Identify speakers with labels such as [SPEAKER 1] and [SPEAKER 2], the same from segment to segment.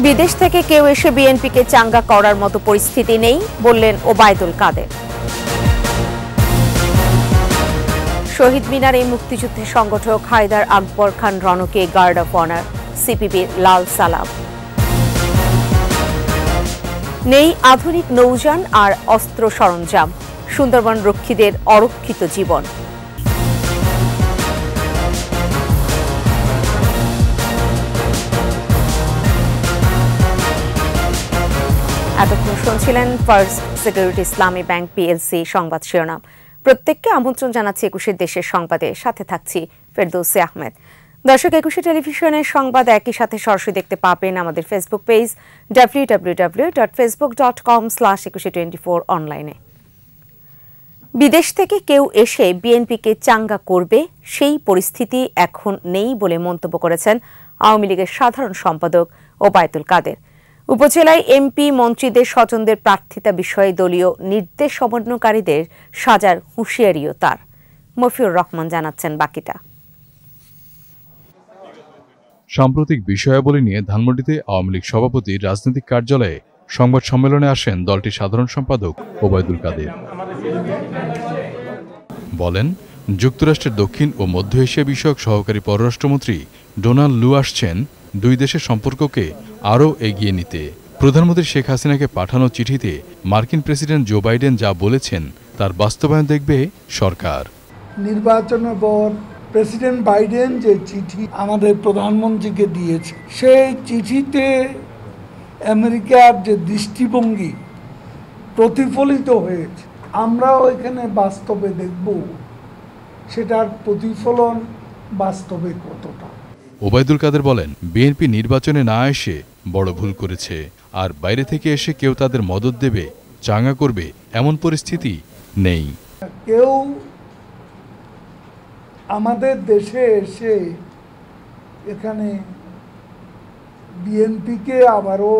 [SPEAKER 1] বিদেশ থেকে কেউ এসে বিএনপিকে চাঙ্গা করার মতো পরিস্থিতি নেই বললেন ওবায়দুল কাদের। শহীদ মিনারে মুক্তিযুদ্ধের সংগঠক হায়দার আকবর খান রণকে গার্ড অফ অনার, সিপিবির লাল সালাম। নেই আধুনিক নৌযান আর অস্ত্র সরঞ্জাম, সুন্দরবন রক্ষীদের অরক্ষিত জীবন। এতক্ষণ শুনছিলেন ফার্স্ট সিকিউরিটি ইসলামী ব্যাংক পিএলসি সংবাদ শিরোনাম। প্রত্যেককে আমন্ত্রণ জানাচ্ছি ২১ দেশের সংবাদে, সাথে থাকছি ফেরদৌসী আহমেদ। দর্শক, ২১ টেলিভিশনের সংবাদ একই সাথে সরাসরি দেখতে পাবেন আমাদের ফেসবুক পেজ www.facebook.com/2124 অনলাইনে। বিদেশ থেকে কেউ এসে বিএনপিকে চাঙ্গা করবে সেই পরিস্থিতি এখন নেই বলে মন্তব্য করেছেন আওয়ামী লীগের সাধারণ সম্পাদক ওবায়দুল কাদের। উপজেলায় এমপি মন্ত্রীদের স্বজনদের প্রার্থিতা বিষয়ে দলীয় নির্দেশ সমন্বয়কারীদের সাজার হুঁশিয়ারিও তার। মফিউর রহমান জানাচ্ছেন বাকিটা।
[SPEAKER 2] সাম্প্রতিক বিষয়াবলী নিয়ে ধানমন্ডিতে আওয়ামী লীগ সভাপতির রাজনৈতিক কার্যালয়ে সংবাদ সম্মেলনে আসেন দলটির সাধারণ সম্পাদক ওবায়দুল কাদের। বলেন, যুক্তরাষ্ট্রের দক্ষিণ ও মধ্য এশিয়া বিষয়ক সহকারী পররাষ্ট্রমন্ত্রী ডোনাল্ড লু আসছেন দুই দেশের সম্পর্ককে আরও এগিয়ে নিতে। প্রধানমন্ত্রী শেখ হাসিনাকে পাঠানো চিঠিতে মার্কিন প্রেসিডেন্ট জো বাইডেন যা বলেছেন তার বাস্তবায়ন দেখবে সরকার।
[SPEAKER 3] নির্বাচনের পর প্রেসিডেন্ট বাইডেন যে চিঠি আমাদের প্রধানমন্ত্রীকে দিয়েছে, সেই চিঠিতে আমেরিকার যে দৃষ্টিভঙ্গি প্রতিফলিত হয়েছে, আমরাও এখানে বাস্তবে দেখব সেটার প্রতিফলন বাস্তবে কতটা।
[SPEAKER 2] ওবায়দুল কাদের বলেন, বিএনপি নির্বাচনে না এসে বড় ভুল করেছে, আর বাইরে থেকে এসে কেউ তাদের মদদ দেবে, চাঙ্গা করবে এমন পরিস্থিতি নেই।
[SPEAKER 3] কেউ আমাদের দেশে এসে এখানে বিএনপিকে আবারও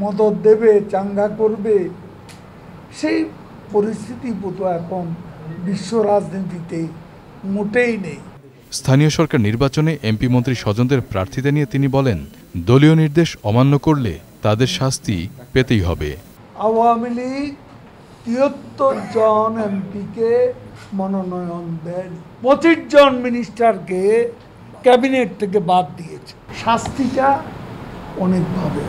[SPEAKER 3] মদদ দেবে, চাঙ্গা করবে, সেই পরিস্থিতি বোধ এখন বিশ্ব রাজনীতিতে মোটেই নেই।
[SPEAKER 2] স্থানীয় সরকার নির্বাচনে এমপি মন্ত্রী স্বজনদের প্রার্থিতা নিয়ে তিনি বলেন, দলীয় নির্দেশ অমান্য করলে তাদের শাস্তি পেতেই হবে।
[SPEAKER 3] আওয়ামী লীগ ৭৩ জন এমপিকে মনোনয়ন দেন, ২৫ জন মিনিস্টারকে ক্যাবিনেট থেকে বাদ দিয়েছে। শাস্তিটা অনেকভাবে।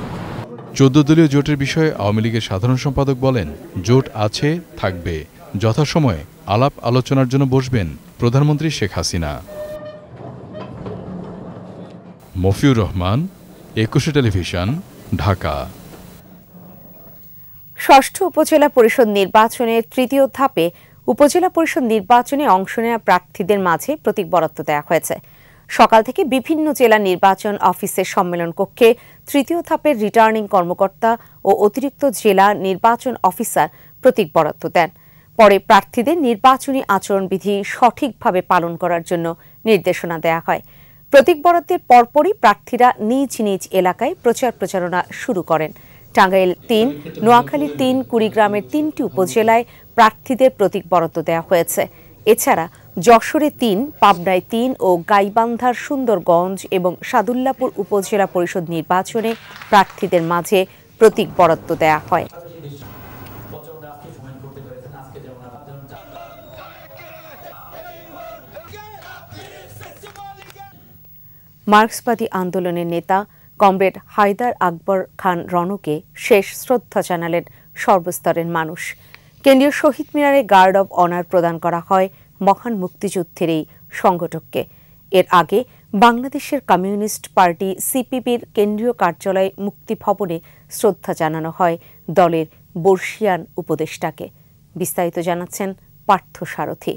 [SPEAKER 2] ১৪ দলীয় জোটের বিষয়ে আওয়ামী লীগের সাধারণ সম্পাদক বলেন, জোট আছে, থাকবে, যথাসময়ে আলাপ আলোচনার জন্য বসবেন প্রধানমন্ত্রী শেখ হাসিনা। মফিউর রহমান, ২১ টেলিভিশন, ঢাকা।
[SPEAKER 1] ষষ্ঠ উপজেলা পরিষদ নির্বাচনের তৃতীয় ধাপে উপজেলা পরিষদ নির্বাচনে অংশ নেওয়া প্রার্থীদের মাঝে প্রতীক বরাদ্দ দেওয়া হয়েছে। সকাল থেকে বিভিন্ন জেলা নির্বাচন অফিসের সম্মেলন কক্ষে তৃতীয় ধাপের রিটার্নিং কর্মকর্তা ও অতিরিক্ত জেলা নির্বাচন অফিসার প্রতীক বরাদ্দ দেন। পরে প্রার্থীদের নির্বাচনী আচরণবিধি সঠিকভাবে পালন করার জন্য নির্দেশনা দেওয়া হয়। প্রতীক বরাদ্দের পরপরই প্রার্থীরা নিজ নিজ এলাকায় প্রচারণা শুরু করেন। টাঙ্গাইল ৩, নোয়াখালী ৩, কুড়িগ্রামের ৩টি উপজেলায় প্রার্থীদের প্রতীক বরাদ্দ দেওয়া হয়েছে। এছাড়া যশোরে ৩, পাবনায় ৩ ও গাইবান্ধার সুন্দরগঞ্জ এবং সাদুল্লাপুর উপজেলা পরিষদ নির্বাচনে প্রার্থীদের মাঝে প্রতীক বরাদ্দ দেওয়া হয়। মার্ক্সবাদী আন্দোলনের নেতা কমরেড হায়দার আকবর খান রণকে শেষ শ্রদ্ধা জানালেন সর্বস্তরের মানুষ। কেন্দ্রীয় শহীদ মিনারে গার্ড অব অনার প্রদান করা হয় মহান মুক্তিযুদ্ধের এই সংগঠককে। এর আগে বাংলাদেশের কমিউনিস্ট পার্টি সিপিবির কেন্দ্রীয় কার্যালয় মুক্তি ভবনে শ্রদ্ধা জানানো হয় দলের বর্ষিয়ান উপদেষ্টাকে। বিস্তারিত জানাচ্ছেন পার্থ সারথী।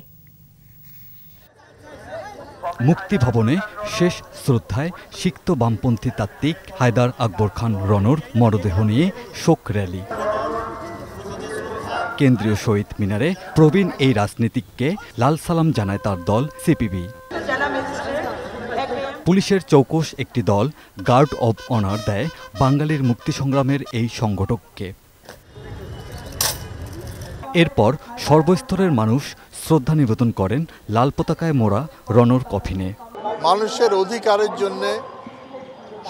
[SPEAKER 4] মুক্তি ভবনে শেষ শ্রদ্ধায় সিক্ত বামপন্থী তাত্ত্বিক হায়দার আকবর খান রণর মরদেহ নিয়ে শোক র্যালি। কেন্দ্রীয় শহীদ মিনারে প্রবীণ এই রাজনীতিককে লাল সালাম জানায় তার দল সিপিবি। পুলিশের চৌকস একটি দল গার্ড অব অনার দেয় বাঙালির মুক্তি সংগ্রামের এই সংগঠককে। এরপর সর্বস্তরের মানুষ শ্রদ্ধা নিবেদন করেন লাল পতাকায় মোড়া রণর কফিনে।
[SPEAKER 5] মানুষের অধিকারের জন্য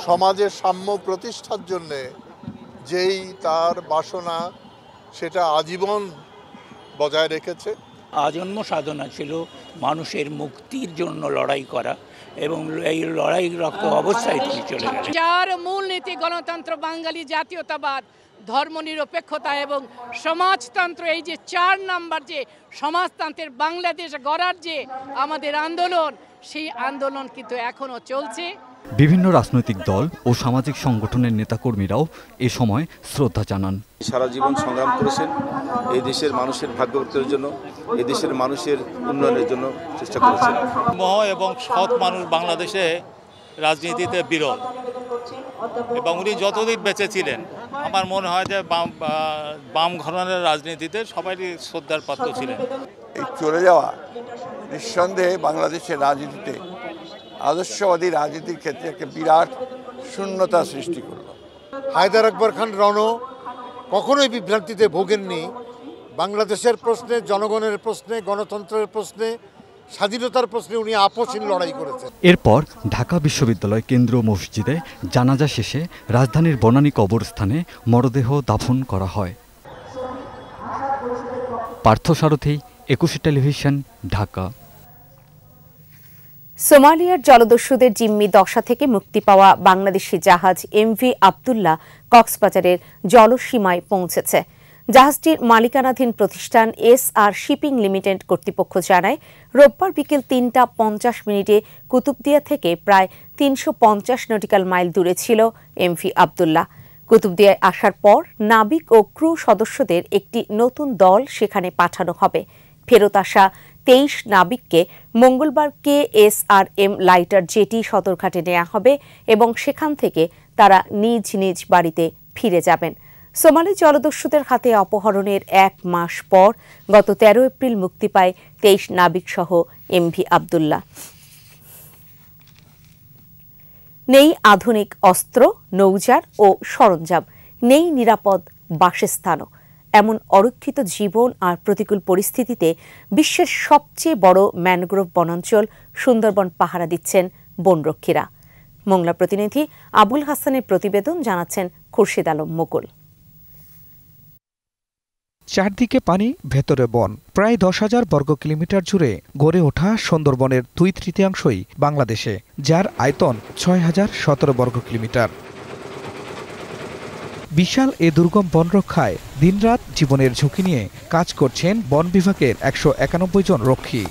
[SPEAKER 5] সমাজের সাম্য প্রতিষ্ঠার জন্যে যেই তার বাসনা সেটা আজীবন বজায় রেখেছে।
[SPEAKER 6] আজন্ম সাধনা ছিল মানুষের মুক্তির জন্য লড়াই করা, এবং এই লড়াইরত অবস্থায় তিনি চলে গেলেন।
[SPEAKER 7] যার মূলনীতি গণতন্ত্র, বাঙালি জাতীয়তাবাদ, ধর্মনিরপেক্ষতা এবং সমাজতন্ত্র, এই যে 4 নাম্বার যে সমাজতন্ত্রের বাংলাদেশ গড়ার যে আমাদের আন্দোলন, সেই আন্দোলন কিন্তু এখনো চলছে।
[SPEAKER 4] বিভিন্ন রাজনৈতিক দল ও সামাজিক সংগঠনের নেতাকর্মীরাও এ সময় শ্রদ্ধা জানান।
[SPEAKER 8] সারা জীবন সংগ্রাম করেছেন এই দেশের মানুষের ভাগ্য উত্তরের জন্য, এই দেশের মানুষের উন্নয়নের জন্য চেষ্টা করেছেন।
[SPEAKER 9] এবং সৎ মানুষ বাংলাদেশে রাজনীতিতে বিরল, এবং উনি যতদিন বেঁচে ছিলেন আমার মনে হয় যে বাম ঘরানার রাজনীতিতে সবারই শ্রদ্ধার পাত্র ছিলেন।
[SPEAKER 10] এই চলে যাওয়া নিঃসন্দেহে বাংলাদেশের রাজনীতিতে, আদর্শবাদী রাজনীতির ক্ষেত্রে একটা বিরাট শূন্যতা সৃষ্টি করল।
[SPEAKER 11] হায়দার আকবর খান রণ কখনোই বিভ্রান্তিতে ভোগেননি। বাংলাদেশের প্রশ্নে, জনগণের প্রশ্নে, গণতন্ত্রের প্রশ্নে, স্বাধীনতার প্রশ্নে উনি আপোষহীন লড়াই করেছেন।
[SPEAKER 4] এরপর ঢাকা বিশ্ববিদ্যালয় কেন্দ্রীয় মসজিদে জানাজা শেষে রাজধানীর বনানী কবরস্থানে মরদেহ দাফন করা হয়। পার্থসারথী, 21 টেলিভিশন, ঢাকা।
[SPEAKER 1] সোমালিয়ার জলদস্যুদের জিম্মি দশা থেকে মুক্তি পাওয়া বাংলাদেশি জাহাজ এমভি আবদুল্লাহ কক্সবাজারের জলসীমায় পৌঁছেছে। জাহাজটির মালিকানাধীন প্রতিষ্ঠান SR শিপিং লিমিটেড কর্তৃপক্ষ জানায়, রোববার বিকেল 3:50 কুতুবদিয়া থেকে প্রায় 350 নটিক্যাল মাইল দূরে ছিল এমভি আবদুল্লাহ। কুতুবদিয়ায় আসার পর নাবিক ও ক্রু সদস্যদের একটি নতুন দল সেখানে পাঠানো হবে। ফেরত আসা 23 নাবিককে মঙ্গলবার KSRM লাইটার জেটি সদরঘাটে নেওয়া হবে এবং সেখান থেকে তারা নিজ নিজ বাড়িতে ফিরে যাবেন। সোমালি জলদস্যুদের হাতে অপহরণের 1 মাস পর গত 13 এপ্রিল মুক্তি পায় 23 নাবিক সহ এমভি আবদুল্লাহ। নেই আধুনিক অস্ত্র, নৌযান ও সরঞ্জাম, নেই নিরাপদ বাসস্থানও। এমন অরক্ষিত জীবন আর প্রতিকূল পরিস্থিতিতে বিশ্বের সবচেয়ে বড় ম্যানগ্রোভ বনাঞ্চল সুন্দরবন পাহারা দিচ্ছেন বনরক্ষীরা। মোংলা প্রতিনিধি আবুল হাসানের প্রতিবেদন, জানাচ্ছেন খুরশিদ আলম মুকুল।
[SPEAKER 12] চারদিকে পানি, ভেতরে বন। প্রায় 10,000 বর্গ কিলোমিটার জুড়ে গড়ে ওঠা সুন্দরবনের 2/3 বাংলাদেশে, যার আয়তন 6,017 বর্গ কিলোমিটার। বিশাল এ দুর্গম বন রক্ষায় দিনরাত জীবনের ঝুঁকি নিয়ে কাজ করছেন বন বিভাগের 191 জন রক্ষী।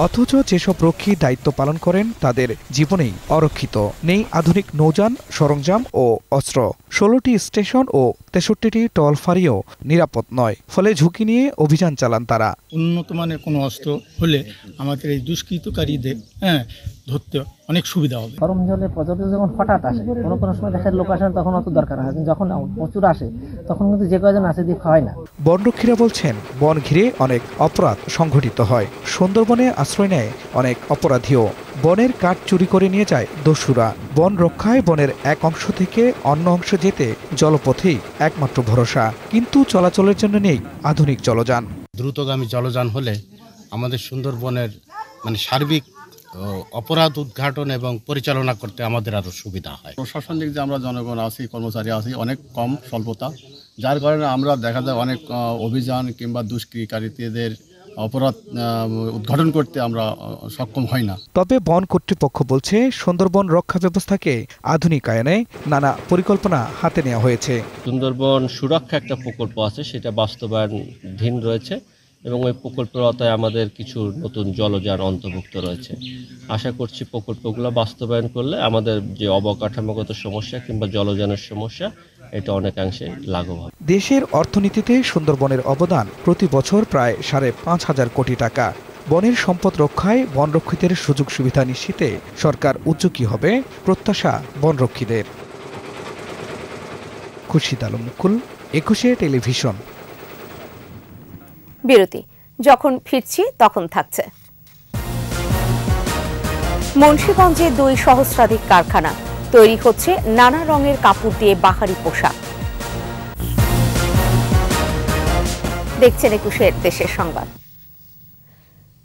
[SPEAKER 12] অথচ যেসব রক্ষী দায়িত্ব পালন করেন তাদের জীবনেই অরক্ষিত। নেই আধুনিক নৌযান, সরঞ্জাম ও অস্ত্র। 16টি স্টেশন ও 63টি টল ফাঁড়িও নিরাপদ নয়, ফলে ঝুঁকি নিয়ে অভিযান চালান তারা।
[SPEAKER 13] উন্নত মানের কোনো অস্ত্র হলে আমাদের এই দুষ্কৃতকারীদের ধরতে অনেক সুবিধা হবে।
[SPEAKER 14] গরম জলে পর্যটক যখন হঠাৎ আসে, কোনো সময় দেখার লোক আসে, তখন অত দরকার হয়, যখন প্রচুর আসে তখন কিন্তু যে কয়জন আসে দিয়ে হয় না।
[SPEAKER 12] বনরক্ষীরা বলছেন, বন ঘিরে অনেক অপরাধ সংঘটিত হয়। সুন্দরবনে আশ্রয় নেয় অনেক অপরাধীও। বনের কাঠ চুরি করে নিয়ে যায় দস্যুরা। বন রক্ষায় বনের এক অংশ থেকে অন্য অংশ যেতে জলপথেই একমাত্র ভরসা, কিন্তু চলাচলের জন্য নেই আধুনিক জলযান।
[SPEAKER 15] দ্রুতগামী জলযান হলে আমাদের সুন্দরবনের সার্বিক অপরাধ উদ্ঘাটন এবং পরিচালনা করতে আমাদের আরো সুবিধা হয়।
[SPEAKER 16] প্রশাসনিক যে আমরা জনগণ আছি, কর্মচারী আছি, অনেক কম স্বল্পতা, যার কারণে আমরা দেখা যায় অনেক অভিযান কিংবা দুষ্কৃতিকারীদের অপরাধ উদ্ঘাটন করতে আমরা সক্ষম হই না।
[SPEAKER 12] তবে বন কর্তৃপক্ষ বলছে, সুন্দরবন রক্ষা ব্যবস্থাকে আধুনিকায়নে নানা পরিকল্পনা হাতে নেওয়া হয়েছে।
[SPEAKER 17] সুন্দরবন সুরক্ষা একটা প্রকল্প আছে, সেটা বাস্তবায়নাধীন রয়েছে এবং ওই প্রকল্পের আওতায় আমাদের কিছু নতুন জলযান অন্তর্ভুক্ত রয়েছে। আশা করছি প্রকল্পগুলো বাস্তবায়ন করলে আমাদের যে অবকাঠামোগত সমস্যা কিংবা জলযানের সমস্যা, এটা অনেকাংশে লাঘব হবে।
[SPEAKER 12] দেশের অর্থনীতিতে সুন্দরবনের অবদান প্রতি বছর প্রায় 5.5 কোটি টাকা। বনের সম্পদ রক্ষায় বনরক্ষীদের সুযোগ সুবিধা নিশ্চিতে সরকার উদ্যোগী হবে, প্রত্যাশা বনরক্ষীদের। খুরশিদ আলম মুকুল, 21 টেলিভিশন।
[SPEAKER 1] বিরতি, যখন ফিরছি তখন থাকছে। মুন্সিগঞ্জে 2 সহস্রাধিক কারখানা, তৈরি হচ্ছে নানা রঙের কাপড় দিয়ে বাহারি পোশাক। দেখছেন 21 দেশের সংবাদ।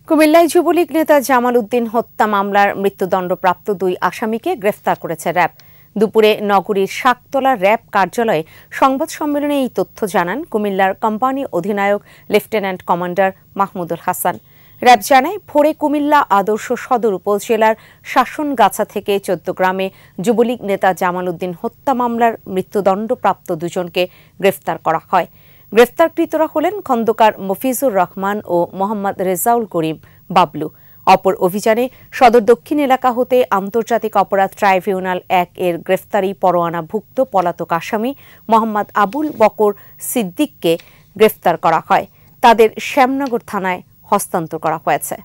[SPEAKER 1] কুমিল্লায় যুবলীগ নেতা জামাল উদ্দিন হত্যা মামলার মৃত্যুদণ্ডপ্রাপ্ত 2 আসামিকে গ্রেফতার করেছে র্যাব। দুপুরে নগরীর শাকতলা র্যাব কার্যালয়ে সংবাদ সম্মেলনে এই তথ্য জানান কুমিল্লার কোম্পানি অধিনায়ক lieutenant commander Mahmudul Hasan. RAB জানায়, ভোরে কুমিল্লা আদর্শ সদর উপজেলার শাসনগাছা থেকে 14 গ্রামে যুবলীগ নেতা জামাল উদ্দিন হত্যা মামলার মৃত্যুদণ্ডপ্রাপ্ত 2 জনকে গ্রেফতার করা হয়। গ্রেফতারকৃতরা হলেন খন্দকার মফিজুর রহমান ও মোহাম্মদ রেজাউল করিম বাবলু। অপর অভিযানে সদর দক্ষিণ এলাকা হতে আন্তর্জাতিক অপরাধ ট্রাইব্যুনাল 1 এর গ্রেফতারি পরোয়ানাভুক্ত পলাতক আসামি মোহাম্মদ আবুল বকর সিদ্দিককে গ্রেফতার করা হয়। তাদের শ্যামনগর থানায় হস্তান্তর করা হয়েছে।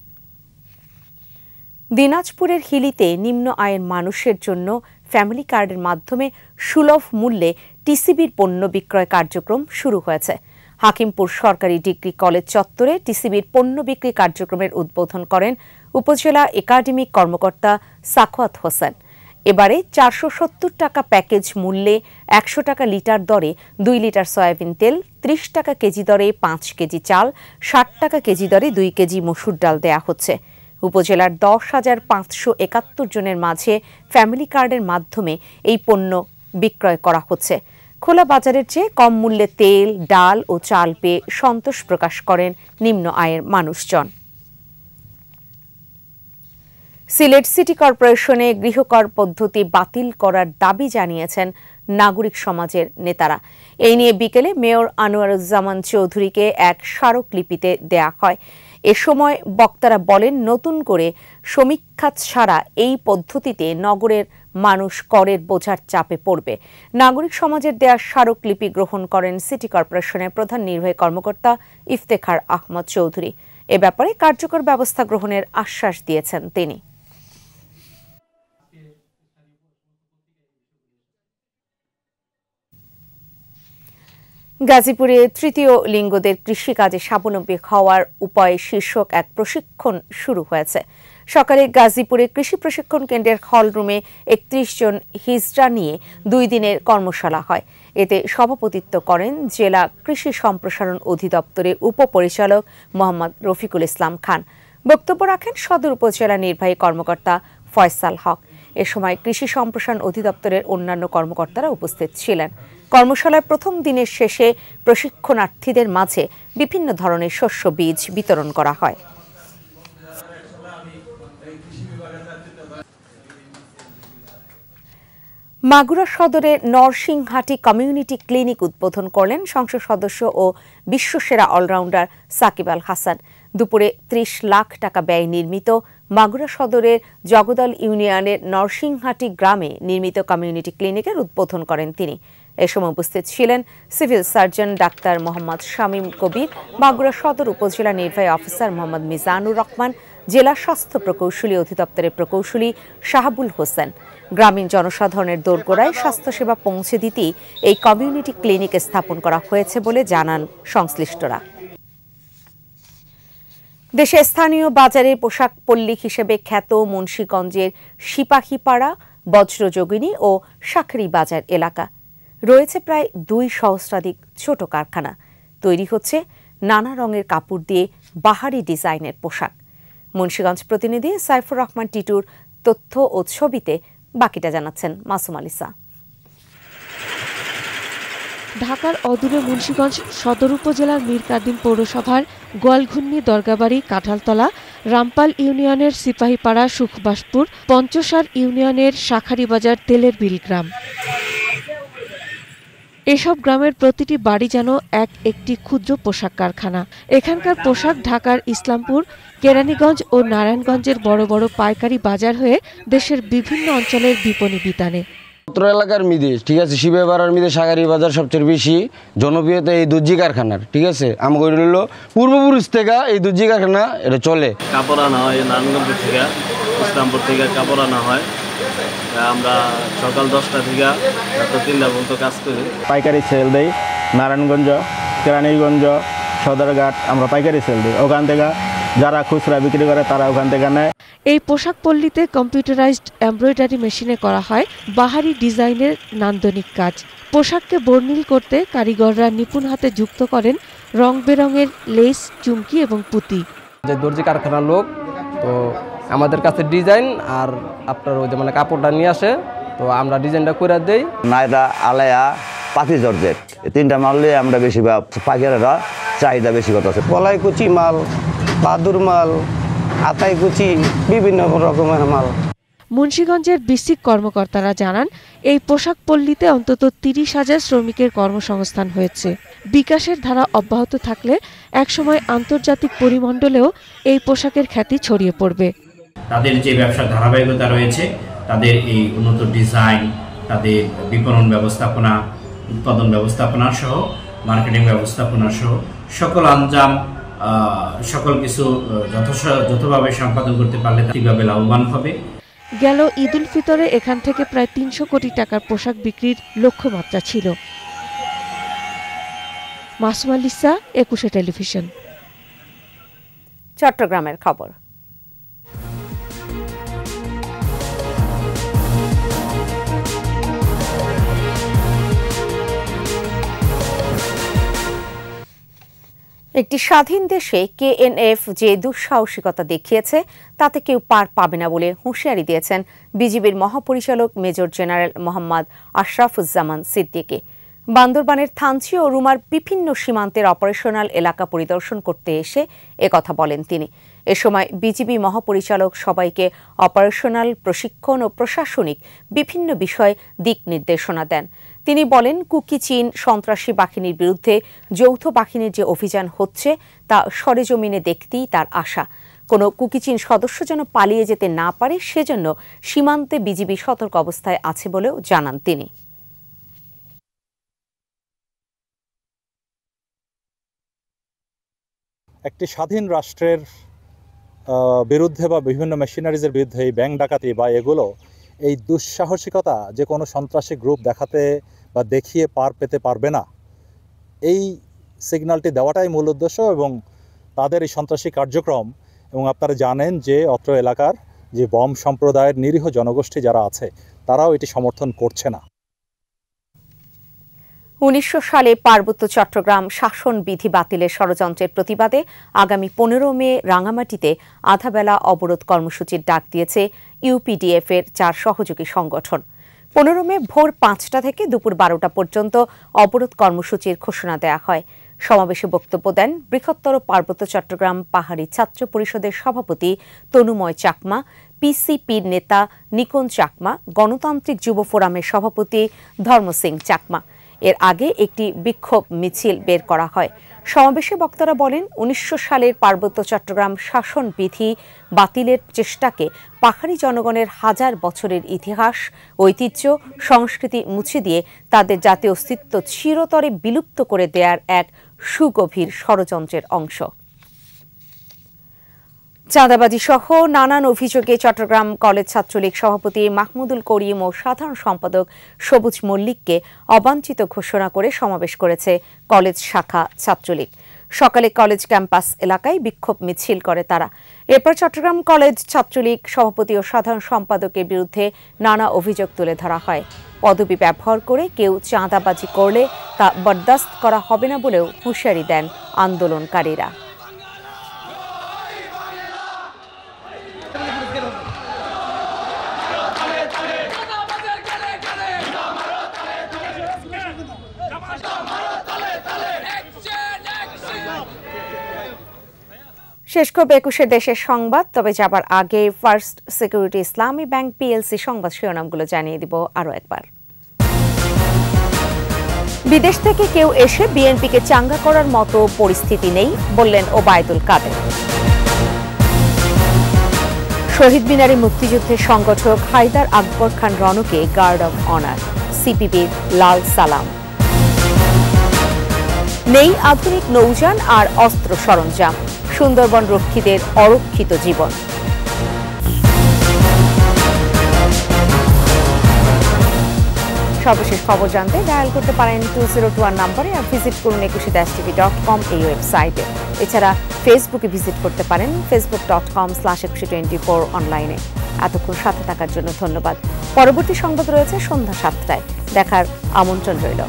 [SPEAKER 1] দিনাজপুরের হিলিতে নিম্ন আয়ের মানুষের জন্য ফ্যামিলি কার্ডের মাধ্যমে সুলভ মূল্যে টিসিবির পণ্য বিক্রয় কার্যক্রম শুরু হয়েছে। হাকিমপুর সরকারি ডিগ্রি কলেজ চত্বরে টিসিবির পণ্য বিক্রি কার্যক্রমের উদ্বোধন করেন উপজেলা একাডেমিক কর্মকর্তা সাখাওয়াত হোসেন। এবারে 470 টাকা প্যাকেজ মূল্যে 100 টাকা লিটার দরে 2 লিটার সয়াবিন তেল, 30 টাকা কেজি দরে 5 কেজি চাল, 60 টাকা কেজি দরে 2 কেজি মসুর ডাল দেয়া হচ্ছে। উপজেলার 10,571 জনের মাঝে ফ্যামিলি কার্ডের মাধ্যমে এই পণ্য বিক্রয় করা হচ্ছে। খোলা বাজারের চেয়ে কম মূল্যে তেল, ডাল ও চাল পেয়ে সন্তোষ প্রকাশ করেন নিম্ন আয়ের মানুষজন। সিলেট সিটি কর্পোরেশনে গৃহকর পদ্ধতি বাতিল করার দাবি জানিয়েছেন নাগরিক সমাজের নেতারা। এই নিয়ে বিকেলে মেয়র আনোয়ারুজ্জামান চৌধুরীকে এক স্মারকলিপিতে দেয়া হয়। এ সময় বক্তারা বলেন, নতুন করে সমীক্ষা ছাড়া এই পদ্ধতিতে নগরের মানুষ করের বোঝার চাপে পড়বে। নাগরিক সমাজের দেয়া স্মারকলিপি গ্রহণ করেন সিটি কর্পোরেশনের প্রধান নির্বাহী কর্মকর্তা ইফতেখার আহমদ চৌধুরী। এ ব্যাপারে কার্যকর ব্যবস্থা গ্রহণের আশ্বাস দিয়েছেন তিনি। গাজীপুরে তৃতীয় লিঙ্গদের কৃষিকাজে স্বাবলম্বী হওয়ার উপায় শীর্ষক এক প্রশিক্ষণ শুরু হয়েছে। সকালে গাজীপুরে কৃষি প্রশিক্ষণ কেন্দ্রের হলরুমে 31 জন হিজড়া নিয়ে 2 দিনের কর্মশালা হয়। এতে সভাপতিত্ব করেন জেলা কৃষি সম্প্রসারণ অধিদপ্তরের উপপরিচালক মোহাম্মদ রফিকুল ইসলাম খান। বক্তব্য রাখেন সদর উপজেলা নির্বাহী কর্মকর্তা ফয়সাল হক। এ সময় কৃষি সম্প্রসারণ অধিদপ্তরের অন্যান্য কর্মকর্তারা উপস্থিত ছিলেন। কর্মশালার প্রথম দিনের শেষে প্রশিক্ষণার্থীদের মাঝে বিভিন্ন ধরনের শস্য বীজ বিতরণ করা হয়। মাগুরা সদরের নরসিংহাটি কমিউনিটি ক্লিনিক উদ্বোধন করলেন সংসদ সদস্য ও বিশ্বসেরা অলরাউন্ডার সাকিব আল হাসান। দুপুরে 30 লাখ টাকা ব্যয় নির্মিত মাগুরা সদরের জগদল ইউনিয়নের নরসিংহাটি গ্রামে নির্মিত কমিউনিটি ক্লিনিকের উদ্বোধন করেন তিনি। এ সময় উপস্থিত ছিলেন civil surgeon doctor Mohammad Shamim Kabir, Magura Sadar উপজেলা নির্বাহী অফিসার মোহাম্মদ মিজানুর রহমান, জেলা স্বাস্থ্য প্রকৌশলী অধিদপ্তরের প্রকৌশলী শাহাবুল হোসেন। গ্রামীণ জনসাধারণের দোরগোড়ায় স্বাস্থ্যসেবা পৌঁছে দিতেই এই কমিউনিটি ক্লিনিক স্থাপন করা হয়েছে বলে জানান সংশ্লিষ্টরা। দেশে স্থানীয় বাজারে পোশাক পল্লী হিসেবে খ্যাত মুন্সিগঞ্জের সিপাহীপাড়া, বজ্রযোগিনী ও শাকরি বাজার এলাকা রয়েছে প্রায় 2 সহস্রাধিক ছোট কারখানা। তৈরি হচ্ছে নানা রঙের কাপড় দিয়ে বাহারি ডিজাইনের পোশাক। মুন্সিগঞ্জ প্রতিনিধি সাইফুর রহমান টিটুর তথ্য ও ছবিতে বাকিটা জানাচ্ছেন মাসুম আলিসা।
[SPEAKER 18] ঢাকার অদূরে মুন্সিগঞ্জ সদর উপজেলার মীরকাদিম পৌরসভার গোয়ালঘুন্নি, দরগাবাড়ি, কাঁঠালতলা, রামপাল ইউনিয়নের সিপাহীপাড়া, সুখবাসপুর, পঞ্চসার ইউনিয়নের শাখারিবাজার, তেলের বিল গ্রাম। এসব গ্রামের প্রতিটি বাড়ি যেন একটি ক্ষুদ্র পোশাক কারখানা। এখানকার পোশাক ঢাকার ইসলামপুর, কেরানীগঞ্জ ও নারায়ণগঞ্জের বড় বড় পাইকারি বাজার হয়ে দেশের বিভিন্ন অঞ্চলের বিপণী বিতানে।
[SPEAKER 19] এলাকার মিদে ঠিক আছে, শিবাইপাড়ার মিদে শাকারি বাজার সবচেয়ে বেশি জনপ্রিয়তা এই দর্জি কারখানার। ঠিক আছে, আমাকে রইল পূর্বপুরুষ থেকে এই দর্জি কারখানা এটা চলে।
[SPEAKER 20] কাপড় আনা হয় নারায়ণগঞ্জ থেকে, ইসলামপুর থেকে কাপড় আনা হয়। আমরা সকাল 10টা থেকে রাত 3টা পর্যন্ত কাজ করি।
[SPEAKER 21] পাইকারি সেল দেই নারায়ণগঞ্জ, কেরানীগঞ্জ, সদরঘাট আমরা পাইকারি সেল দিই। ওখান থেকে যারা খুচরা বিক্রি করে তারা ওখান থেকে নেয়।
[SPEAKER 18] এই পোশাক পল্লীতে কম্পিউটারাইজড এমব্রয়ডারি মেশিনে করা হয় বাহারি ডিজাইনের নান্দনিক কাজ। পোশাককে বর্ণিল করতে কারিগররা নিপুণ হাতে যুক্ত করেন রং বেরঙের লেস, চুমকি এবং পুঁতি।
[SPEAKER 3] যে দর্জি কারখানার লোক, তো আমাদের কাছে ডিজাইন আর আপনার ওই যে মানে কাপড়টা নিয়ে আসে, তো আমরা ডিজাইনটা করে দেই।
[SPEAKER 22] নায়রা, আলায়া, পাতি জর্জেট, এই 3টা মাল নিয়ে আমরা বেশি পাইকারেরা চাহিদা বেশি করতেছে।
[SPEAKER 23] গলাই কুচি মাল, বাদুর মাল, আতাই কুচি, বিভিন্ন রকমের মাল।
[SPEAKER 18] মুন্সিগঞ্জের বিসিক কর্মকর্তারা জানান, এই পোশাক পল্লীতে অন্তত 30,000 শ্রমিকের কর্মসংস্থান হয়েছে। বিকাশের ধারা অব্যাহত থাকলে একসময় আন্তর্জাতিক পরিমণ্ডলেও এই পোশাকের খ্যাতি ছড়িয়ে পড়বে।
[SPEAKER 24] তাদের যে ব্যবসার ধারাবাহিকতা রয়েছে, তাদের এই উন্নত ডিজাইন, তাদের বিপণন ব্যবস্থাপনা, উৎপাদন ব্যবস্থাপনা সহ মার্কেটিং ব্যবস্থাপনা সহ সকল আঞ্জাম সকল কিছু যথাভাবে সম্পাদন করতে পারলে ঠিকভাবে লাভবান হবে।
[SPEAKER 18] গেল ঈদ উল ফিতরে এখান থেকে প্রায় 300 কোটি টাকার পোশাক বিক্রির লক্ষ্যমাত্রা ছিল। Masuma Lisa, 21 television.
[SPEAKER 1] চট্টগ্রামের খবর। একটি স্বাধীন দেশে কেএনএফ যে দুঃসাহসিকতা দেখিয়েছে তাতে কেউ পার পাবে না বলে হুঁশিয়ারি দিয়েছেন বিজিবির মহাপরিচালক মেজর জেনারেল মোহাম্মদ আশরাফুজ্জামান সিদ্দিকী। বান্দরবানের থানচি ও রুমার বিভিন্ন সীমান্তের অপারেশনাল এলাকা পরিদর্শন করতে এসে একথা বলেন তিনি। এ সময় বিজিবি মহাপরিচালক সবাইকে অপারেশনাল প্রশিক্ষণ ও প্রশাসনিক বিভিন্ন বিষয়ে দিক নির্দেশনা দেন। তিনি বলেন, কুকি চীন সন্ত্রাসী বাহিনীর বিরুদ্ধে যৌথ বাহিনীর যে অভিযান হচ্ছে তা সরেজমিনে দেখতেই তার আশা। কোনো কুকি চীন সদস্য যেন পালিয়ে যেতে না পারে সেজন্য সীমান্তে বিজিবি সতর্ক অবস্থায় আছে বলেও জানান তিনি।
[SPEAKER 25] একটি স্বাধীন রাষ্ট্রের বিরুদ্ধে বা বিভিন্ন মেশিনারিজের বিরুদ্ধে এই ব্যাংক ডাকাতি বা এগুলো, এই দুঃসাহসিকতা যে কোনো সন্ত্রাসী গ্রুপ দেখাতে বা দেখিয়ে পার পেতে পারবে না, এই সিগন্যালটি দেওয়াটাই মূল উদ্দেশ্য এবং তাদের এই সন্ত্রাসী কার্যক্রম। এবং আপনারা জানেন যে অত্র এলাকার যে বম সম্প্রদায়ের নিরীহ জনগোষ্ঠী যারা আছে তারাও এটি সমর্থন করছে না।
[SPEAKER 1] 1900 সালে পার্বত্য চট্টগ্রাম শাসন বিধি বাতিলের ষড়যন্ত্রের প্রতিবাদে আগামী 15 মে রাঙামাটিতে আধাবেলা অবরোধ কর্মসূচির ডাক দিয়েছে ইউপিডিএফ এর 4 সহযোগী সংগঠন। 15 মে ভোর 5টা থেকে দুপুর 12টা পর্যন্ত অবরোধ কর্মসূচির ঘোষণা দেওয়া হয়। সমাবেশে বক্তব্য দেন বৃহত্তর পার্বত্য চট্টগ্রাম পাহাড়ি ছাত্র পরিষদের সভাপতি তনুময় চাকমা, পিসিপির নেতা নিকন চাকমা, গণতান্ত্রিক যুব ফোরামের সভাপতি ধর্ম সিং চাকমা। এর আগে একটি বিক্ষোভ মিছিল বের করা হয়। সমাবেশে বক্তারা বলেন, 1900 সালের পার্বত্য চট্টগ্রাম শাসন বিধি বাতিলের চেষ্টাকে পাহাড়ি জনগণের হাজার বছরের ইতিহাস, ঐতিহ্য, সংস্কৃতি মুছে দিয়ে তাদের জাতীয় অস্তিত্ব চিরতরে বিলুপ্ত করে দেওয়ার এক সুগভীর ষড়যন্ত্রের অংশ। চাঁদাবাজি সহ নানান অভিযোগে চট্টগ্রাম কলেজ ছাত্রলীগ সভাপতি মাহমুদুল করিম ও সাধারণ সম্পাদক সবুজ মল্লিককে অবাঞ্ছিত ঘোষণা করে সমাবেশ করেছে কলেজ শাখা ছাত্রলীগ। সকালে কলেজ ক্যাম্পাস এলাকায় বিক্ষোভ মিছিল করে তারা। এরপর চট্টগ্রাম কলেজ ছাত্রলীগ সভাপতি ও সাধারণ সম্পাদকের বিরুদ্ধে নানা অভিযোগ তুলে ধরা হয়। পদবি ব্যবহার করে কেউ চাঁদাবাজি করলে তা বরদাস্ত করা হবে না বলেও হুঁশিয়ারি দেন আন্দোলনকারীরা। শেষ করব 21 দেশের সংবাদ, তবে যাবার আগে ফার্স্ট সিকিউরিটি ইসলামী ব্যাংক পিএলসি সংবাদ শিরোনামগুলো জানিয়ে দিব আরো একবার। বিদেশ থেকে কেউ এসে বিএনপিকে চাঙ্গা করার মতো পরিস্থিতি নেই বললেন ওবায়দুল কাদের। শহীদ মিনারে মুক্তিযুদ্ধের সংগঠক হায়দার আকবর খান রনকে গার্ড অব অনার, সিপিবির লাল সালাম। নেই আধুনিক নৌযান আর অস্ত্র সরঞ্জাম, সুন্দরবন রক্ষীদের অরক্ষিত জীবন। সর্বশেষ খবর জানতে ডায়াল করতে পারেন 2021 নম্বরে আর ভিজিট করুন 21-tv.com এই ওয়েবসাইটে। এছাড়া ফেসবুকে ভিজিট করতে পারেন facebook.com/2124 অনলাইনে। এতক্ষণ সাথে থাকার জন্য ধন্যবাদ। পরবর্তী সংবাদ রয়েছে সন্ধ্যা 7টায়, দেখার আমন্ত্রণ রইল।